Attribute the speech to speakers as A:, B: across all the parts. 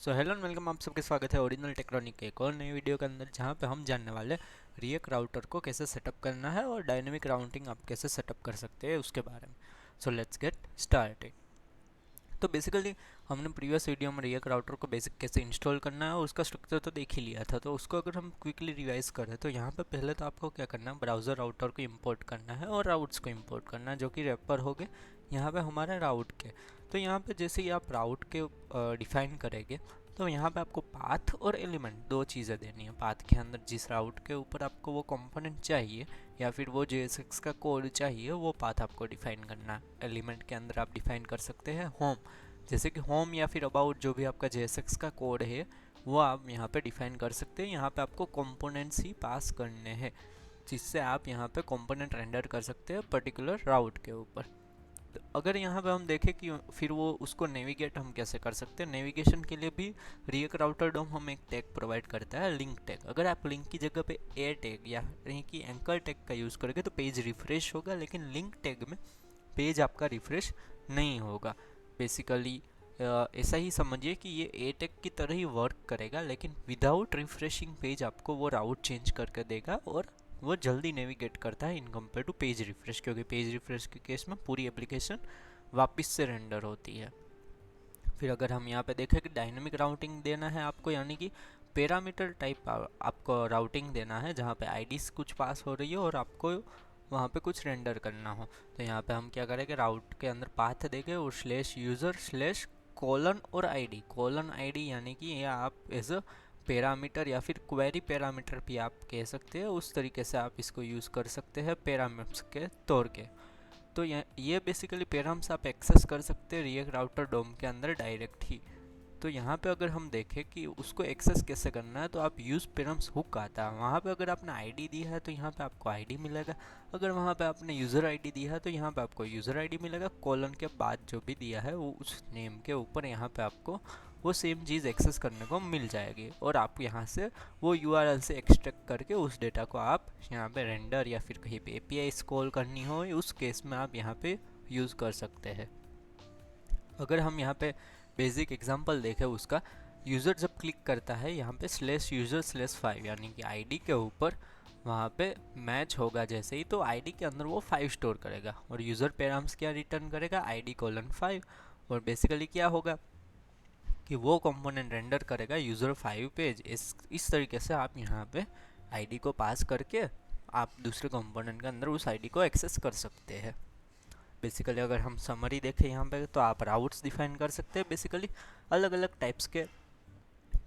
A: So hello and welcome, आप सबके स्वागत है ओरिजिनल टेक्ट्रॉनिक के एक और नई वीडियो के अंदर, जहां पे हम जानने वाले रिएक्ट राउटर को कैसे सेटअप करना है और डायनेमिक राउटिंग आप कैसे सेटअप कर सकते हैं उसके बारे में। So let's get started. तो बेसिकली हमने प्रीवियस वीडियो में रिएक्ट राउटर को बेसिक कैसे इंस्टॉल करना है और उसका स्ट्रक्चर तो देख ही लिया था। तो उसको अगर हम क्विकली रिवाइज करें तो यहाँ पे पहले तो आपको क्या करना है, ब्राउज़र राउटर को इंपोर्ट करना है और राउट्स को इंपोर्ट करना है, जो कि रैपर हो गए यहाँ पे हमारे राउट के। तो यहाँ पे जैसे ही आप राउट के डिफाइन करेंगे तो यहाँ पे आपको पाथ और एलिमेंट दो चीज़ें देनी है। पाथ के अंदर जिस राउट के ऊपर आपको वो कंपोनेंट चाहिए या फिर वो JSX का कोड चाहिए, वो पाथ आपको डिफाइन करना है। एलिमेंट के अंदर आप डिफाइन कर सकते हैं होम, जैसे कि होम या फिर अबाउट जो भी आपका JSX का कोड है वो आप यहाँ पे डिफाइन कर सकते हैं। यहाँ पे आपको कंपोनेंट्स ही पास करने हैं, जिससे आप यहाँ पे कंपोनेंट रेंडर कर सकते हैं पर्टिकुलर राउट के ऊपर। तो अगर यहाँ पे हम देखें कि फिर वो उसको नेविगेट हम कैसे कर सकते हैं, नेविगेशन के लिए भी रिएक्ट राउटर डोम हम एक टैग प्रोवाइड करता है, लिंक टैग। अगर आप लिंक की जगह पे ए टैग या कि एंकर टैग का यूज़ करेंगे तो पेज रिफ्रेश होगा, लेकिन लिंक टैग में पेज आपका रिफ्रेश नहीं होगा। बेसिकली ऐसा ही समझिए कि ये ए टैग की तरह ही वर्क करेगा, लेकिन विदाउट रिफ्रेशिंग पेज आपको वो राउट चेंज करके देगा और वो जल्दी नेविगेट करता है in compare to page refresh, क्योंकि पेज रिफ्रेश के केस में पूरी एप्लीकेशन वापस से रेंडर होती है। फिर अगर हम यहाँ पे देखें कि डायनेमिक राउटिंग देना है आपको, यानी कि पैरामीटर टाइप आपको राउटिंग देना है, जहाँ पे आईडीज कुछ पास हो रही है और आपको वहाँ पे कुछ रेंडर करना हो। तो यहाँ पे हम क्या करेंगे, राउट के अंदर पाथ देंगे और स्लैश यूज़र स्लैश कॉलन और आईडी। कॉलन आईडी यानी कि ये आप एज अ पैरामीटर या फिर क्वेरी पैरामीटर भी आप कह सकते हैं, उस तरीके से आप इसको यूज़ कर सकते हैं पैरामीटर्स के तौर के। तो ये बेसिकली पैराम्स आप एक्सेस कर सकते हैं रिएक्ट राउटर डोम के अंदर डायरेक्ट ही। तो यहाँ पे अगर हम देखें कि उसको एक्सेस कैसे करना है, तो आप यूज़ पैराम्स हुक आता है, वहाँ पे अगर आपने आईडी दी है तो यहाँ पे आपको आईडी मिलेगा। अगर वहाँ पे आपने यूज़र आईडी दिया है तो यहाँ पे आपको यूज़र आईडी मिलेगा। कॉलन के बाद जो भी दिया है वो उस नेम के ऊपर यहाँ पे आपको वो सेम चीज़ एक्सेस करने को मिल जाएगी, और आप यहाँ से वो URL से एक्सट्रैक्ट करके उस डेटा को आप यहाँ पे रेंडर या फिर कहीं पे API कॉल करनी हो, उस केस में आप यहाँ पे यूज़ कर सकते हैं। अगर हम यहाँ पे बेसिक एग्जांपल देखें उसका, यूज़र जब क्लिक करता है यहाँ पे स्लैश यूज़र स्लैश 5 यानी कि आईडी के ऊपर वहाँ पे मैच होगा जैसे ही, तो आईडी के अंदर वो 5 स्टोर करेगा और यूज़र पैराम्स क्या रिटर्न करेगा, आईडी कोलन 5। और बेसिकली क्या होगा कि वो कंपोनेंट रेंडर करेगा यूज़र 5 पेज। इस तरीके से आप यहाँ पे आईडी को पास करके आप दूसरे कंपोनेंट के अंदर उस आईडी को एक्सेस कर सकते हैं। बेसिकली अगर हम समरी देखें यहाँ पे, तो आप राउट्स डिफाइन कर सकते हैं। बेसिकली अलग अलग टाइप्स के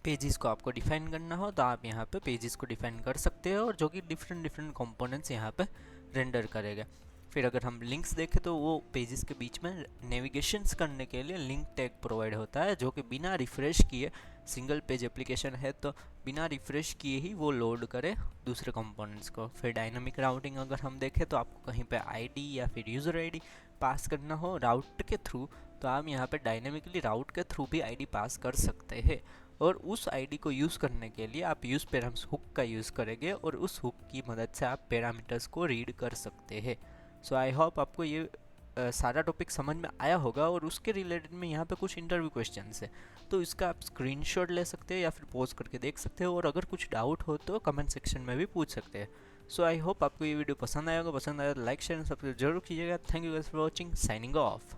A: पेजेस को आपको डिफाइन करना हो तो आप यहाँ पे पेजेस को डिफाइन कर सकते हैं, और जो कि डिफरेंट डिफरेंट कंपोनेंट्स यहाँ पे रेंडर करेगा। फिर अगर हम लिंक्स देखें तो वो पेजेस के बीच में नेविगेशंस करने के लिए लिंक टैग प्रोवाइड होता है, जो कि बिना रिफ्रेश किए, सिंगल पेज एप्लीकेशन है तो बिना रिफ्रेश किए ही वो लोड करे दूसरे कंपोनेंट्स को। फिर डायनामिक राउटिंग अगर हम देखें तो आपको कहीं पे आईडी या फिर यूज़र आईडी पास करना हो राउट के थ्रू, तो आप यहाँ पे डायनेमिकली राउट के थ्रू भी आईडी पास कर सकते हैं, और उस आईडी को यूज़ करने के लिए आप यूज़ पैराम्स हुक का यूज़ करेंगे और उस हुक की मदद से आप पैरामीटर्स को रीड कर सकते हैं। सो आई होप आपको ये सारा टॉपिक समझ में आया होगा, और उसके रिलेटेड में यहाँ पे कुछ इंटरव्यू क्वेश्चंस है, तो इसका आप स्क्रीनशॉट ले सकते हैं या फिर पॉज करके देख सकते हो, और अगर कुछ डाउट हो तो कमेंट सेक्शन में भी पूछ सकते हैं। सो आई होप आपको ये वीडियो पसंद आया होगा। पसंद आया तो लाइक शेयर सब्सक्राइब जरूर कीजिएगा। Thank you guys for watching, signing off.